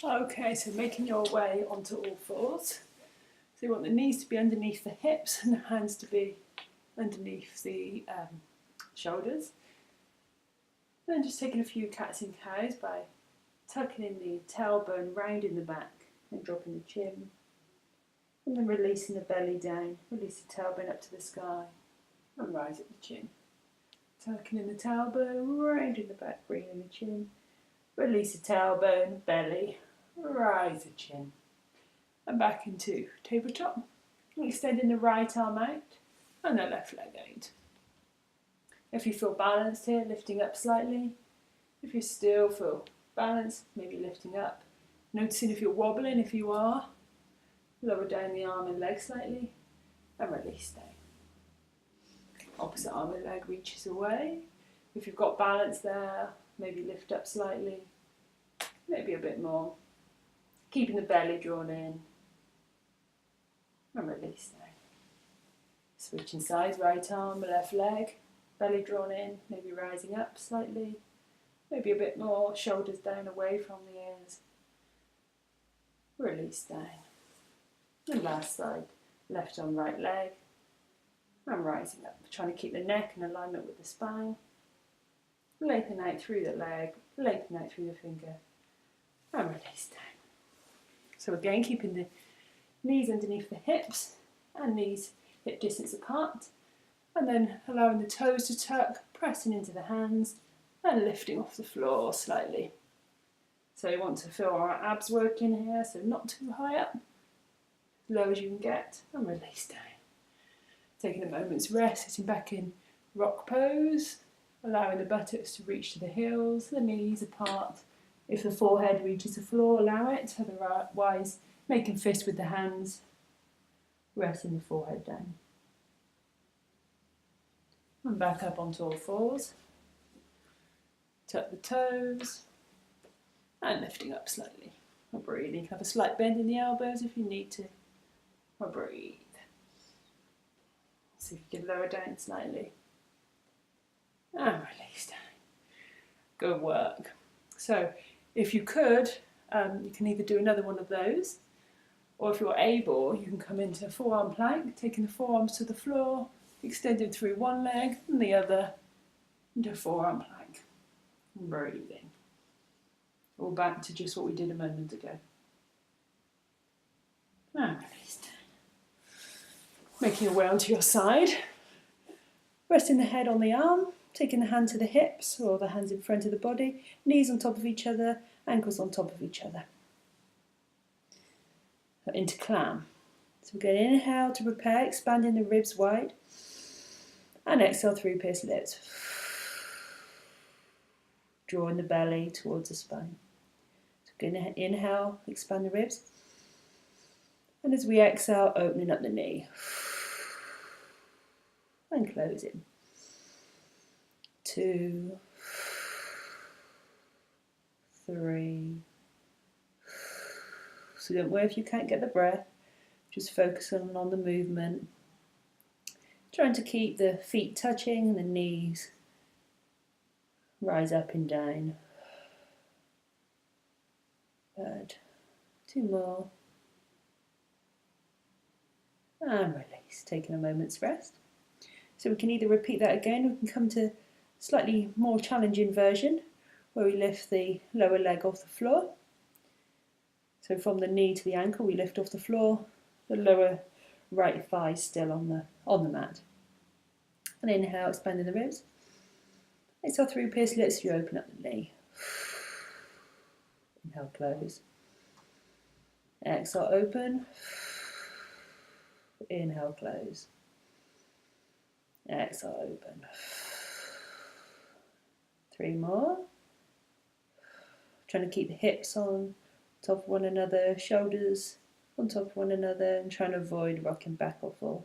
Okay, so making your way onto all fours. So you want the knees to be underneath the hips and the hands to be underneath the shoulders. And then just taking a few cats and cows by tucking in the tailbone round in the back and dropping the chin. And then releasing the belly down, release the tailbone up to the sky and rise up the chin. Tucking in the tailbone, round in the back, bringing the chin. Release the tailbone, belly, rise the chin. And back into tabletop. Extending the right arm out and the left leg out. If you feel balanced here, lifting up slightly. If you still feel balanced, maybe lifting up. Noticing if you're wobbling, if you are, lower down the arm and leg slightly and release down. Opposite arm and leg reaches away. If you've got balance there, maybe lift up slightly, maybe a bit more. Keeping the belly drawn in and release down. Switching sides, right arm, left leg, belly drawn in, maybe rising up slightly, maybe a bit more, shoulders down away from the ears. Release down. And last side, left arm, right leg, and rising up. Trying to keep the neck in alignment with the spine. Lengthen out through the leg, lengthen out through the finger, and release down. So again, keeping the knees underneath the hips and knees hip distance apart, and then allowing the toes to tuck, pressing into the hands and lifting off the floor slightly. So you want to feel our abs working here, so not too high up, as low as you can get, and release down. Taking a moment's rest, sitting back in rock pose, allowing the buttocks to reach to the heels, the knees apart. If the forehead reaches the floor, allow it, otherwise making fist with the hands, resting the forehead down. And back up onto all fours. Tuck the toes and lifting up slightly. Or breathing. You can have a slight bend in the elbows if you need to. Or breathe. See if you can lower down slightly. And release down. Good work. So if you could, you can either do another one of those, or if you're able, you can come into a forearm plank, taking the forearms to the floor, extending through one leg and the other into a forearm plank. And breathing. All back to just what we did a moment ago. And release down. Making your way onto your side. Resting the head on the arm, taking the hand to the hips or the hands in front of the body, knees on top of each other, ankles on top of each other. Into clam. So we're going to inhale to prepare, expanding the ribs wide, and exhale through pierced lips. Drawing the belly towards the spine. So we're going to inhale, expand the ribs, and as we exhale, opening up the knee. And closing. 2, 3. So don't worry if you can't get the breath, just focusing on the movement. Trying to keep the feet touching and the knees rise up and down. Good. 2 more. And release, taking a moment's rest. So we can either repeat that again, we can come to slightly more challenging version where we lift the lower leg off the floor. So from the knee to the ankle we lift off the floor, the lower right thigh still on the mat. And inhale, expanding the ribs. Exhale through pierced lips, you open up the knee. Inhale, close. Exhale, open. Inhale, close. Exhale, open. 3 more. Trying to keep the hips on top of one another, shoulders on top of one another, and trying to avoid rocking back or forth.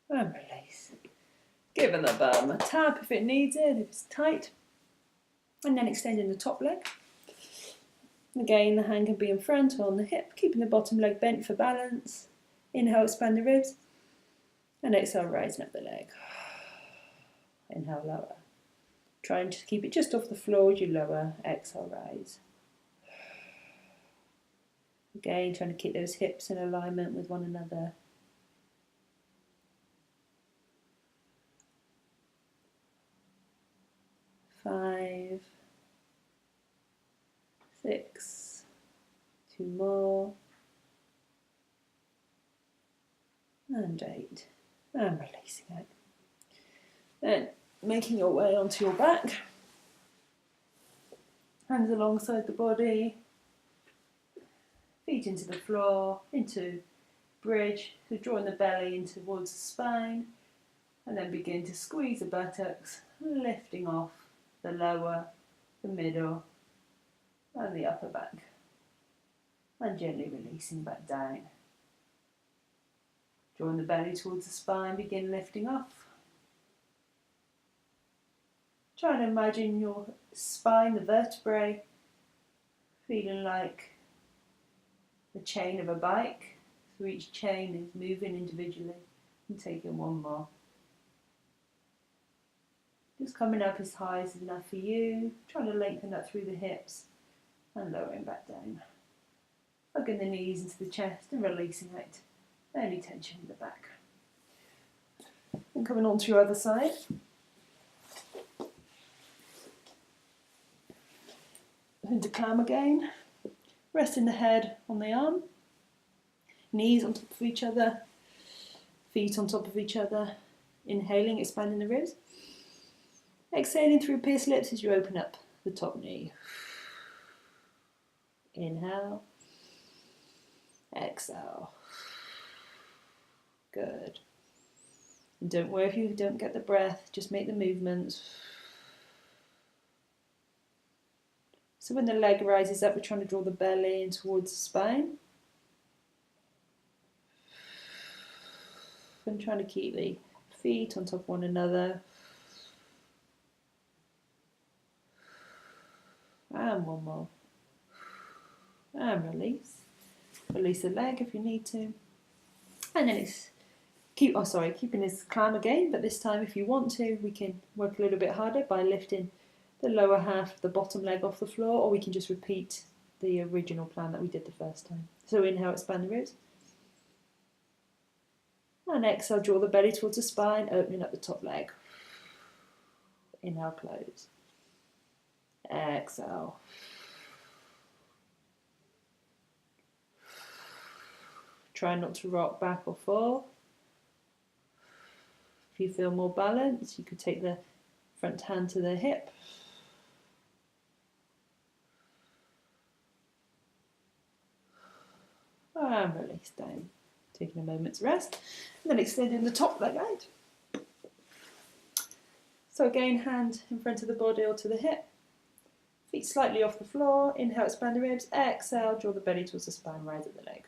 And release. Giving the bum a tap if it needs it, if it's tight. And then extending the top leg. Again, the hand can be in front or on the hip, keeping the bottom leg bent for balance. Inhale, expand the ribs. And exhale, rising up the leg. Inhale, lower. Trying to keep it just off the floor as you lower. Exhale, rise. Again, trying to keep those hips in alignment with one another. 5, 6, 2 more, and 8, and releasing it. Then making your way onto your back, hands alongside the body, feet into the floor, into bridge, so drawing the belly in towards the spine, and then begin to squeeze the buttocks, lifting off the lower, the middle, and the upper back, and gently releasing back down. Drawing the belly towards the spine, begin lifting off. Try and imagine your spine, the vertebrae, feeling like the chain of a bike. So each chain is moving individually, and taking one more. Just coming up as high as enough for you, trying to lengthen up through the hips and lowering back down. Hugging the knees into the chest and releasing out any tension in the back. And coming on to your other side. Into clam again. Resting the head on the arm. Knees on top of each other. Feet on top of each other. Inhaling, expanding the ribs. Exhaling through pierced lips as you open up the top knee. Inhale. Exhale. Good. And don't worry if you don't get the breath, just make the movements. So when the leg rises up, we're trying to draw the belly in towards the spine. And trying to keep the feet on top of one another. And one more. And release. Release the leg if you need to. And then it's keeping this clam again, but this time if you want to, we can work a little bit harder by lifting the lower half of the bottom leg off the floor, or we can just repeat the original plan that we did the first time. So inhale, expand the ribs. And exhale, draw the belly towards the spine, opening up the top leg. Inhale, close. Exhale. Try not to rock back or fall. If you feel more balanced, you could take the front hand to the hip. And release down. Taking a moment's rest. And then extending the top leg out. So again, hand in front of the body or to the hip. Feet slightly off the floor. Inhale, expand the ribs. Exhale, draw the belly towards the spine, rise at the leg.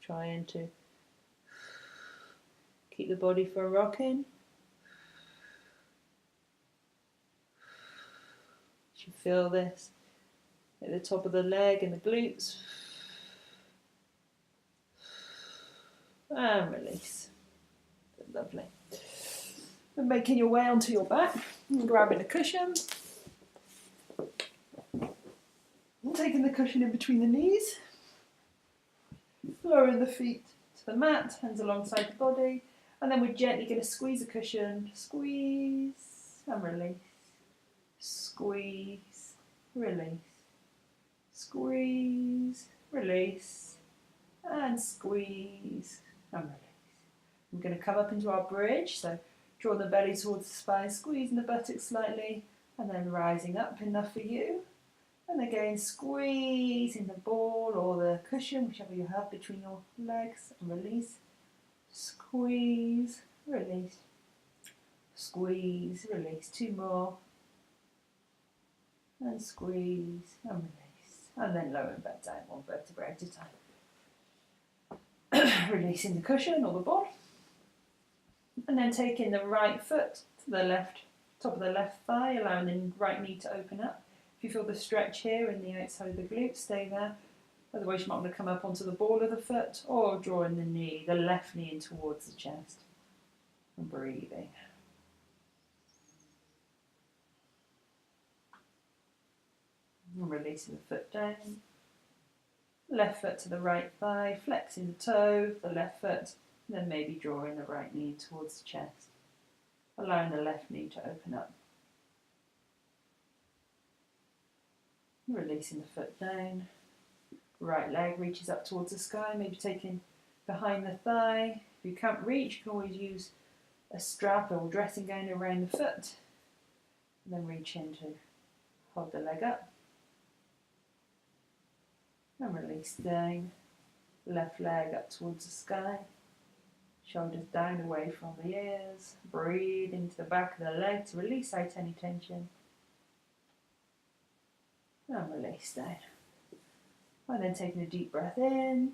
Trying to keep the body for rocking. You feel this at the top of the leg and the glutes. And release. Lovely. And making your way onto your back and grabbing a cushion. And taking the cushion in between the knees. Lowering the feet to the mat, hands alongside the body. And then we're gently going to squeeze the cushion. Squeeze and release. Squeeze, release. Squeeze, release. And squeeze and release. We're going to come up into our bridge, so draw the belly towards the spine, squeezing the buttocks slightly, and then rising up enough for you. And again, squeezing the ball or the cushion, whichever you have between your legs, and release. Squeeze, release. Squeeze, release. 2 more. And squeeze and release. And then lowering back down, 1 vertebrae at a time. Releasing the cushion or the ball. And then taking the right foot to the left, top of the left thigh, allowing the right knee to open up. If you feel the stretch here in the outside of the glute, stay there. Otherwise you might want to come up onto the ball of the foot or drawing the knee, the left knee in towards the chest. And breathing. And releasing the foot down. Left foot to the right thigh, flexing the toe, the left foot, and then maybe drawing the right knee towards the chest. Allowing the left knee to open up. Releasing the foot down. Right leg reaches up towards the sky, maybe taking behind the thigh. If you can't reach, you can always use a strap or dressing gown around the foot. And then reach in to hold the leg up. And release down. Left leg up towards the sky. Shoulders down away from the ears. Breathe into the back of the leg to release out any tension. And release down. And then taking a deep breath in.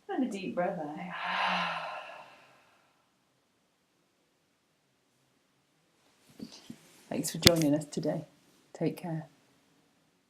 And a deep breath out. Thanks for joining us today. Take care.